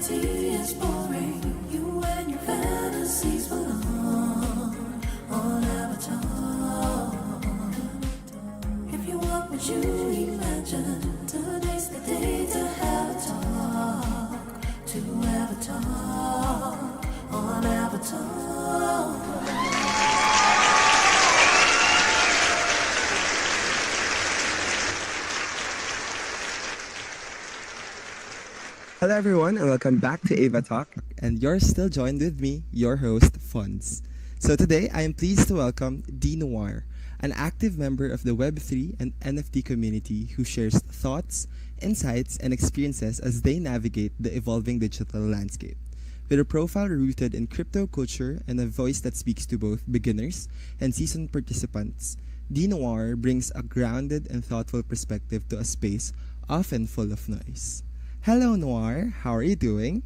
reality is boring. You and your fantasies belong on Avatar. If you want what you imagine, today's the day to have a talk. To Avatar on Avatar. Hello, everyone, and welcome back to Avatalk. And you're still joined with me, your host, Fonz. So today, I am pleased to welcome dNoire, an active member of the web3 and NFT community who shares thoughts, insights, and experiences as they navigate the evolving digital landscape. With a profile rooted in crypto culture and a voice that speaks to both beginners and seasoned participants, dNoire brings a grounded and thoughtful perspective to a space often full of noise. Hello, Noir. How are you doing?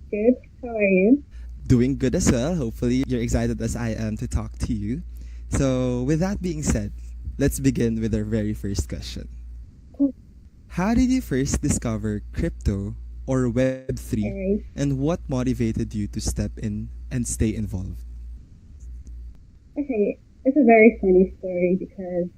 Good. How are you? Doing good as well. Hopefully, you're excited as I am to talk to you. So, with that being said, let's begin with our very first question. How did you first discover crypto or Web3, Alright. and what motivated you to step in and stay involved? Okay. It's a very funny story because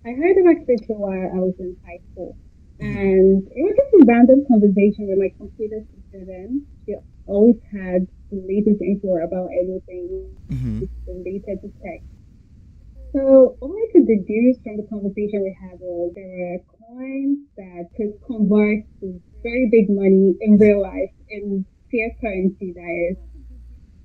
I heard about crypto while I was in high school. And it was just a random conversation with my computer teacher then. She always had the latest info about everything Mm-hmm. related to tech. So all I could deduce from the conversation we had was there were coins that could convert to very big money in real life in fiat currency, that is.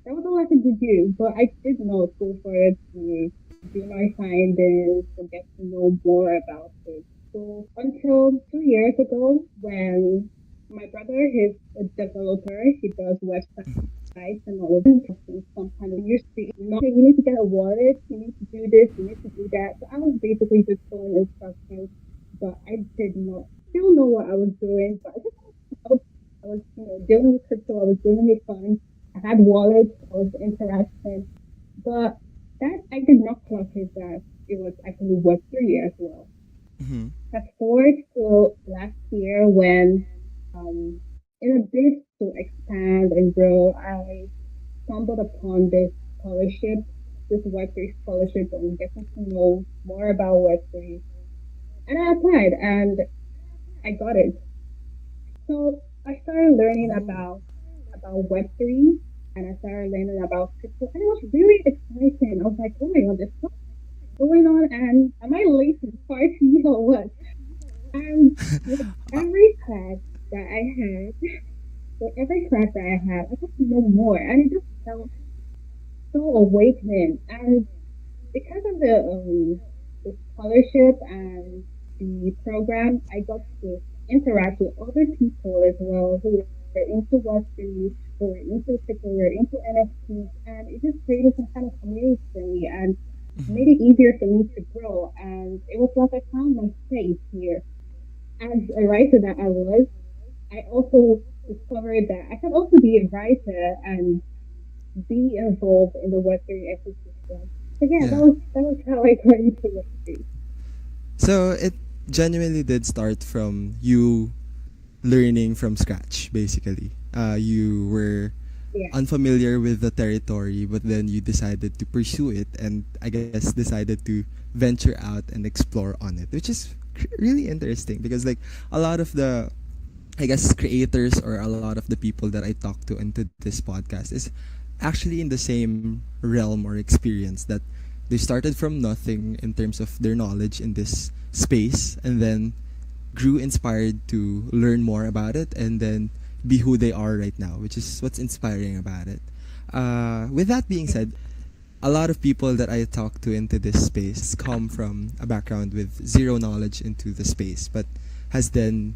That was all I could deduce, but I did not go for it to do my findings, to get to know more about it. So until 2 years ago, when my brother, he's a developer, he does websites and all of that, some kind of used to not, "Hey, you need to get a wallet, you need to do this, you need to do that." So I was basically just following instructions, but I did not still know what I was doing. But I was dealing with crypto, I was dealing with funds, I had wallets, I was interacting, but that I did not clock it that it was actually Web3 as well. Mm-hmm. Fast forward to last year when, in a bid to expand and grow, I stumbled upon this scholarship, this Web3 scholarship, and getting to know more about Web3. And I applied and I got it. So I started learning Oh. about Web3 and I started learning about crypto, and it was really exciting. I was like, oh my god, there's so much going on, and am I late to the party or what? And with every class that I had, with every class that I had, I got to know more, and it just felt so awakening. And because of the scholarship and the program, I got to interact with other people as well who were into Web3, who were into crypto, who were into NFTs, and it just created some kind of community for me and made it easier for me to grow. And it was like I found my space here. As a writer that I was, I also discovered that I could also be a writer and be involved in the Web3 ecosystem. So yeah, Yeah. that was how I got into Web3. So it genuinely did start from you learning from scratch, basically. You were Yeah, unfamiliar with the territory, but then you decided to pursue it, and I guess decided to venture out and explore on it, which is really interesting because, like, a lot of the, I guess, creators or a lot of the people that I talk to into this podcast is actually in the same realm or experience that they started from nothing in terms of their knowledge in this space and then grew inspired to learn more about it and then be who they are right now, which is what's inspiring about it. With that being said, a lot of people that I talk to into this space come from a background with zero knowledge into the space, but has then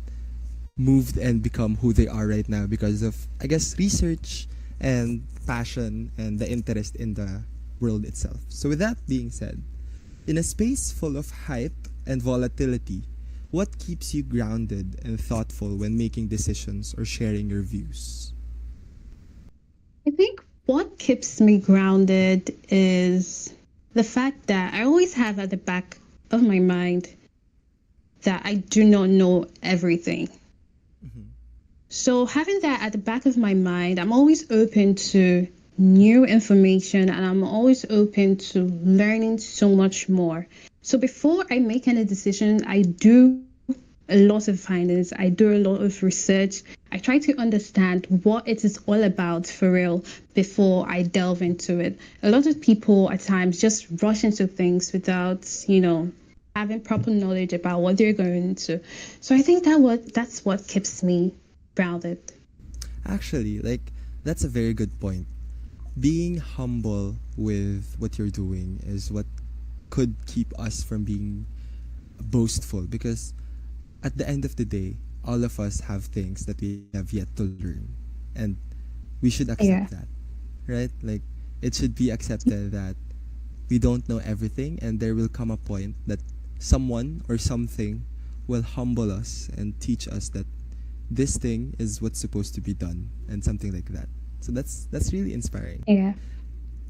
moved and become who they are right now because of, I guess, research and passion and the interest in the world itself. So, with that being said, in a space full of hype and volatility, what keeps you grounded and thoughtful when making decisions or sharing your views? I think what keeps me grounded is the fact that I always have at the back of my mind that I do not know everything. Mm-hmm. So having that at the back of my mind, I'm always open to new information and I'm always open to learning so much more. So before I make any decision, I do a lot of findings, I do a lot of research. I try to understand what it is all about for real before I delve into it. A lot of people at times just rush into things without, having proper knowledge about what they're going into. So I think that's what keeps me grounded. Actually, like, that's a very good point. Being humble with what you're doing is what could keep us from being boastful, because at the end of the day, all of us have things that we have yet to learn, and we should accept Yeah. that, right? Like, it should be accepted that we don't know everything, and there will come a point that someone or something will humble us and teach us that this thing is what's supposed to be done, and something like that. So that's really inspiring. Yeah.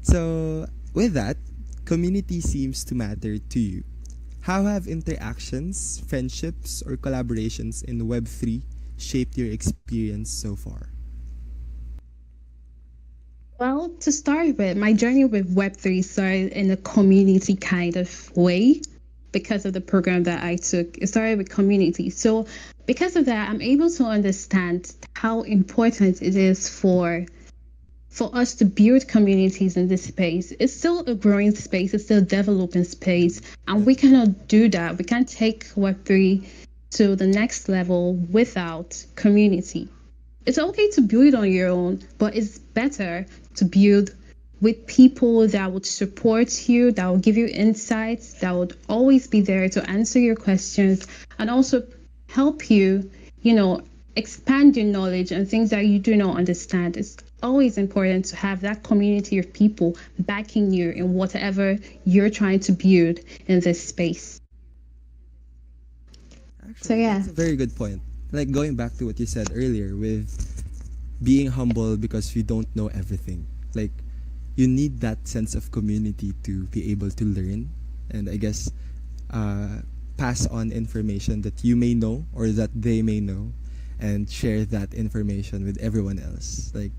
So, with that, community seems to matter to you. How have interactions, friendships, or collaborations in Web3 shaped your experience so far? Well, to start with, my journey with Web3 started in a community kind of way because of the program that I took. It started with community. So, because of that, I'm able to understand how important it is for us to build communities in this space. It's still a growing space, it's still a developing space, and we cannot do that. We can't take Web3 to the next level without community. It's okay to build on your own, but it's better to build with people that would support you, that will give you insights, that would always be there to answer your questions and also help you, expand your knowledge and things that you do not understand. It's always important to have that community of people backing you in whatever you're trying to build in this space. So Actually, yeah. that's a very good point. Like, going back to what you said earlier with being humble because we don't know everything. Like, you need that sense of community to be able to learn, and I guess pass on information that you may know or that they may know, and share that information with everyone else. Like,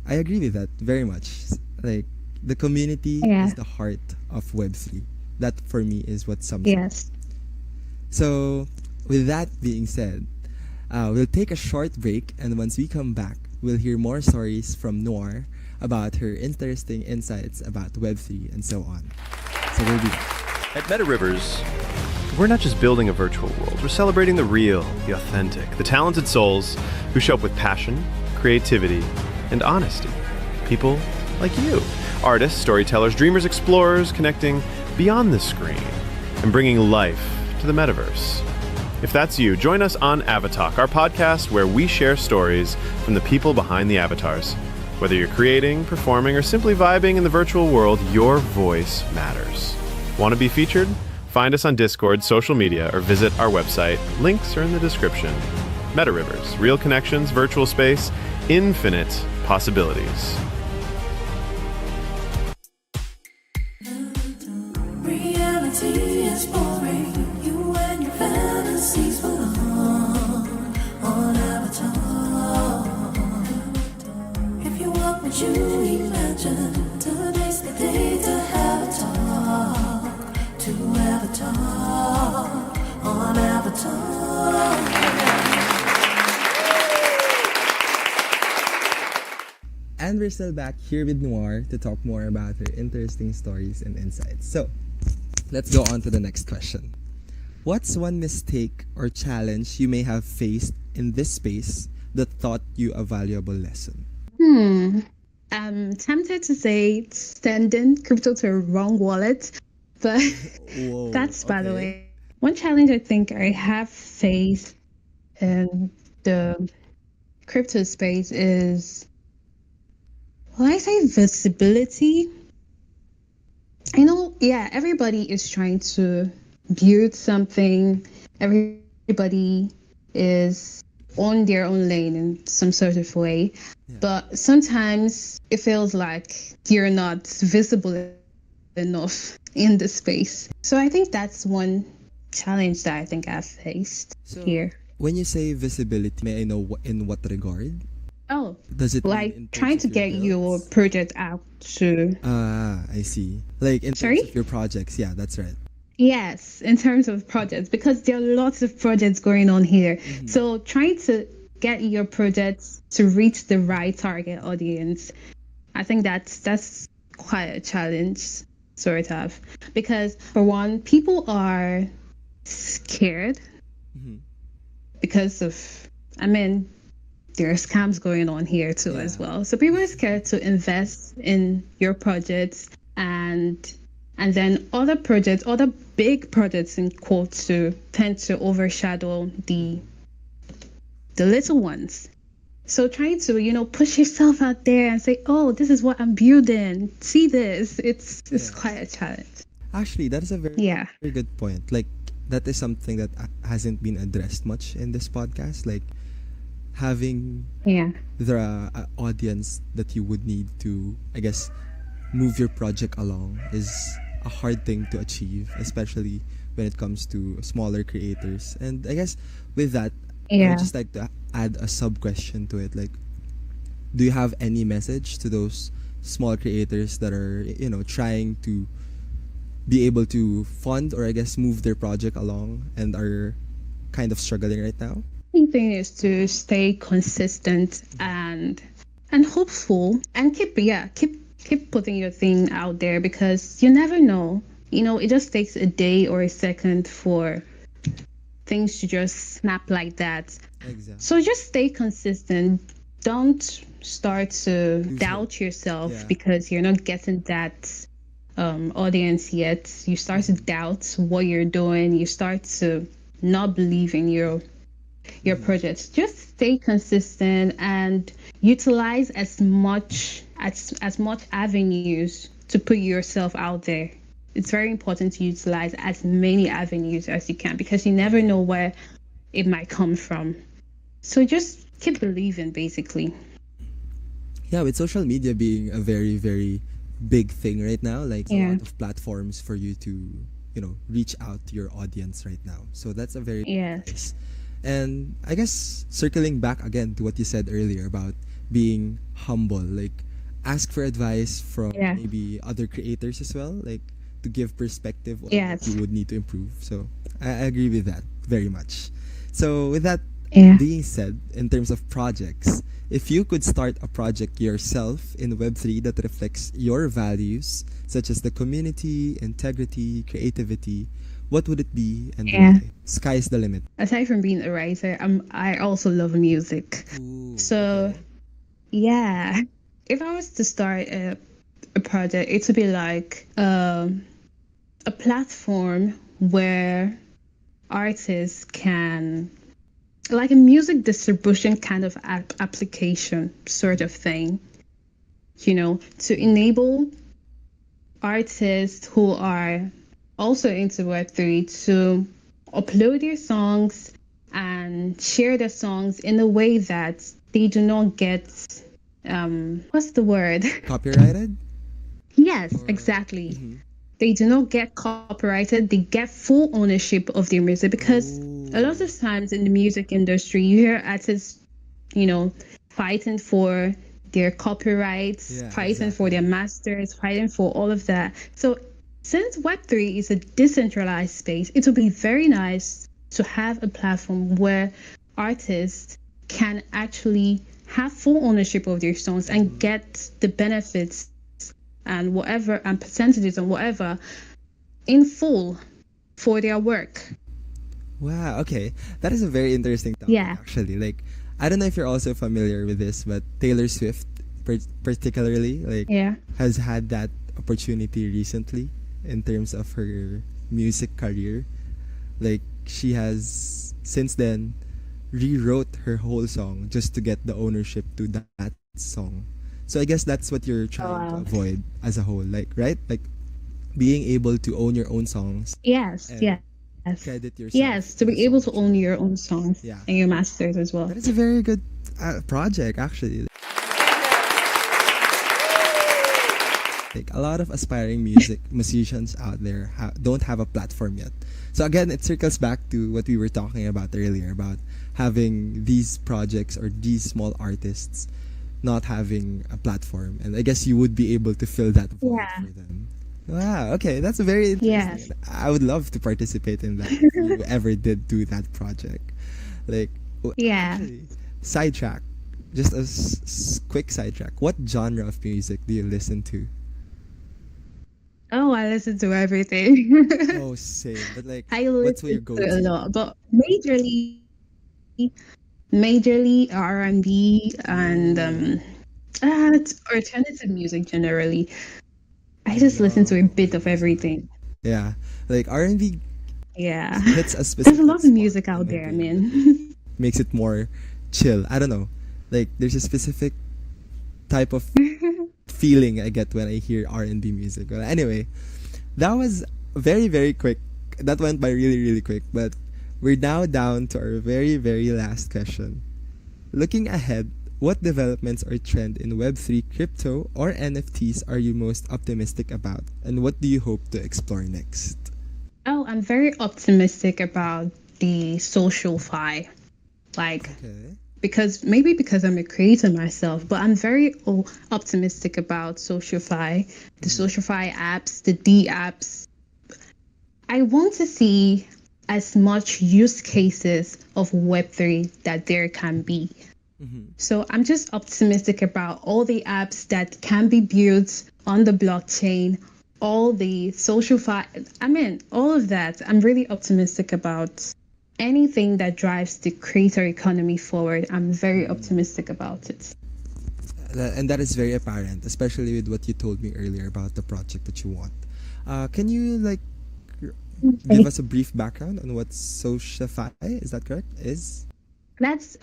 I agree with that very much. Like, the community Yeah. is the heart of Web3. That for me is what sums it up. Yes. So, with that being said, we'll take a short break, and once we come back, we'll hear more stories from Noir about her interesting insights about Web3 and so on. So, we'll be back. At Meta Rivers, we're not just building a virtual world, we're celebrating the real, the authentic, the talented souls who show up with passion, creativity, and honesty. People like you. Artists, storytellers, dreamers, explorers, connecting beyond the screen and bringing life to the metaverse. If that's you, join us on Avatalk, our podcast where we share stories from the people behind the avatars. Whether you're creating, performing, or simply vibing in the virtual world, your voice matters. Want to be featured? Find us on Discord, social media, or visit our website. Links are in the description. Meta Rivers, real connections, virtual space, infinite possibilities. Reality is boring. You and your fantasies belong on Avatar. If you want what you imagine, today's the day to have a talk. To Avatar on Avatar. And we're still back here with Noir to talk more about her interesting stories and insights. So, let's go on to the next question. What's one mistake or challenge you may have faced in this space that taught you a valuable lesson? I'm tempted to say sending crypto to a wrong wallet, but Whoa, that's by the okay. way. One challenge I think I have faced in the crypto space is, well, I say visibility. I know, yeah, everybody is trying to build something. Everybody is on their own lane in some sort of way. But sometimes it feels like you're not visible enough in the space. So I think that's one challenge that I think I've faced So, here. when you say visibility, may I know in what regard? Oh, Does it mean like in trying terms to of your get your builds? project out to. Ah, I see. Like in terms Sorry? of your projects, yeah, that's right. Yes, in terms of projects, because there are lots of projects going on here. Mm-hmm. So trying to get your projects to reach the right target audience, I think that's quite a challenge, sort of. Because for one, people are scared Mm-hmm. because of, I mean, there are scams going on here too Yeah. as well. So people are scared to invest in your projects, and then other projects, other big projects in quotes, to tend to overshadow the little ones. So trying to, push yourself out there and say, "Oh, this is what I'm building. See this." It's Yes. quite a challenge. Actually, that is a very, Yeah. very good point. Like, that is something that hasn't been addressed much in this podcast. Like, having Yeah. the audience that you would need to, I guess, move your project along is a hard thing to achieve, especially when it comes to smaller creators. And I guess with that, I would Yeah. just like to add a sub question to it. Like, do you have any message to those small creators that are, trying to be able to fund or I guess move their project along and are kind of struggling right now? Key thing is to stay consistent and hopeful, and keep putting your thing out there, because you never know. It just takes a day or a second for things to just snap like that. Exactly. So just stay consistent. Don't start to Lose doubt hope. yourself Yeah. because you're not getting that audience yet. You start to doubt what you're doing. You start to not believe in your projects. Just stay consistent and utilize as much avenues to put yourself out there. It's very important to utilize as many avenues as you can, because you never know where it might come from. So just keep believing, basically. Yeah, with social media being a very, very big thing right now, like a Yeah. lot of platforms for you to, reach out to your audience right now. So that's a very Yes. nice. And I guess circling back again to what you said earlier about being humble, like ask for advice from Yeah. maybe other creators as well, like to give perspective on what Yes. you would need to improve. So I agree with that very much. So with that Yeah. being said, in terms of projects, if you could start a project yourself in Web3 that reflects your values, such as the community, integrity, creativity, what would it be and Yeah. why? Sky's the limit. Aside from being a writer, I also love music. Ooh, So okay. yeah, if I was to start a project, it would be like a platform where artists can, like a music distribution kind of application sort of thing, to enable artists who are also into Web3 to upload their songs and share their songs in a way that they do not get, what's the word? Copyrighted? Yes, Or exactly. Mhm. They do not get copyrighted. They get full ownership of their music, because a lot Ooh. of times in the music industry, you hear artists, fighting for their copyrights, Yeah, fighting for exactly. their masters, fighting for all of that. So since Web3 is a decentralized space, it would be very nice to have a platform where artists can actually have full ownership of their songs and get the benefits and whatever, and percentages and whatever, in full for their work. Wow, okay. That is a very interesting topic, Yeah. actually. Like, I don't know if you're also familiar with this, but Taylor Swift, particularly, like, Yeah. has had that opportunity recently in terms of her music career. Like, she has, since then, rewrote her whole song just to get the ownership to that song. So I guess that's what you're Oh, trying to wow. avoid as a whole, like, right? Like, being able to own your own songs Yes, and yes. credit yourself Yes, to to the be able song to that you own wrote. your own songs Yeah. and your masters as well. That is a very good project, actually. like a lot of aspiring music musicians out there don't have a platform yet. So again, it circles back to what we were talking about earlier about having these projects or these small artists not having a platform, and I guess you would be able to fill that void Yeah. for them. Wow, okay, that's very Yes. interesting. I would love to participate in that if you ever did do that project. Like, Yeah. actually, sidetrack, just a quick sidetrack. What genre of music do you listen to? Oh, I listen to everything. Oh, same. But like, I what's your listen to a go-to? lot, but majorly R&B and Ooh, it's alternative music generally. I I just listen love to a bit of alternative. everything. Yeah, like R&B Yeah. hits a There's a specific lot of spot music in out my there, brain that man. makes it more chill. I don't know. Like, there's a specific type of feeling I get when I hear R&B music. Well, anyway, that was very, very quick. That went by really, really quick. But we're now down to our very, very last question. Looking ahead, what developments or trend in Web3, crypto, or NFTs are you most optimistic about? And what do you hope to explore next? Oh, I'm very optimistic about the social fi. Like, Okay. because I'm a creator myself, but I'm very optimistic about SocialFi, the Mm-hmm. SocialFi apps, the D apps. I want to see as much use cases of Web3 that there can be. Mm-hmm. So I'm just optimistic about all the apps that can be built on the blockchain, all the all of that. I'm really optimistic about anything that drives the creator economy forward. I'm very optimistic about it. And that is very apparent, especially with what you told me earlier about the project that you want. Can you like give us a brief background on what Sociafy, is that correct? Is? That's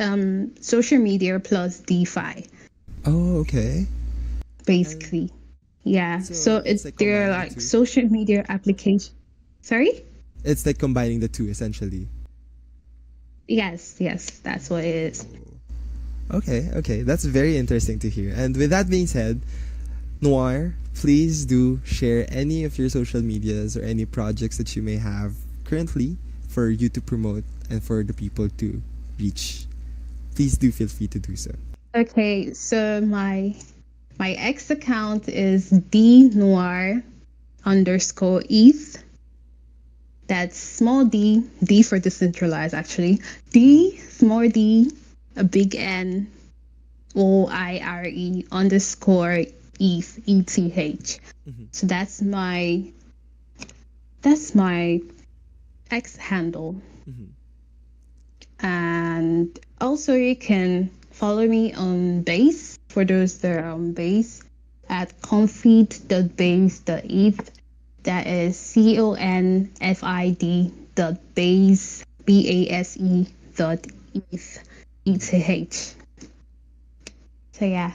social media plus DeFi, Oh, okay. And basically. Yeah. so So it's like they're combining the like two. social media application. Sorry? It's like combining the two essentially. Yes, that's what it is. Okay, okay. That's very interesting to hear. And with that being said, Noir, please do share any of your social medias or any projects that you may have currently for you to promote and for the people to reach. Please do feel free to do so. Okay, so my X account is dNoire underscore ETH. That's small D for decentralized actually. D, small d, a big N, OIRE underscore ETH. Mm-hmm. So that's my X handle. Mm-hmm. And also you can follow me on Base for those that are on Base at confid.base.eth. That is confid.base base.eth. So yeah.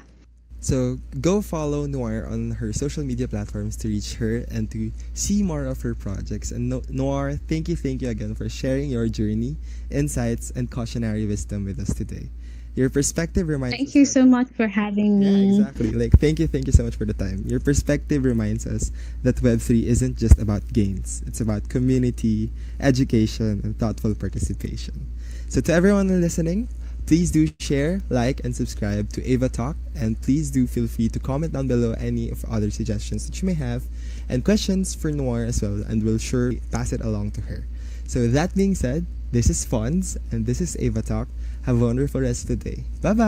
So go follow Noir on her social media platforms to reach her and to see more of her projects. And Noir, thank you again for sharing your journey, insights, and cautionary wisdom with us today. Your perspective reminds Thank us you that so much for having yeah, me. exactly. Like thank you so much for the time. Your perspective reminds us that Web3 isn't just about gains. It's about community, education, and thoughtful participation. So to everyone listening, please do share, like, and subscribe to Avatalk, and please do feel free to comment down below any of other suggestions that you may have and questions for Noir as well, and we'll sure pass it along to her. So that being said, this is Fonz and this is Avatalk. Have a wonderful rest of the day. Bye bye.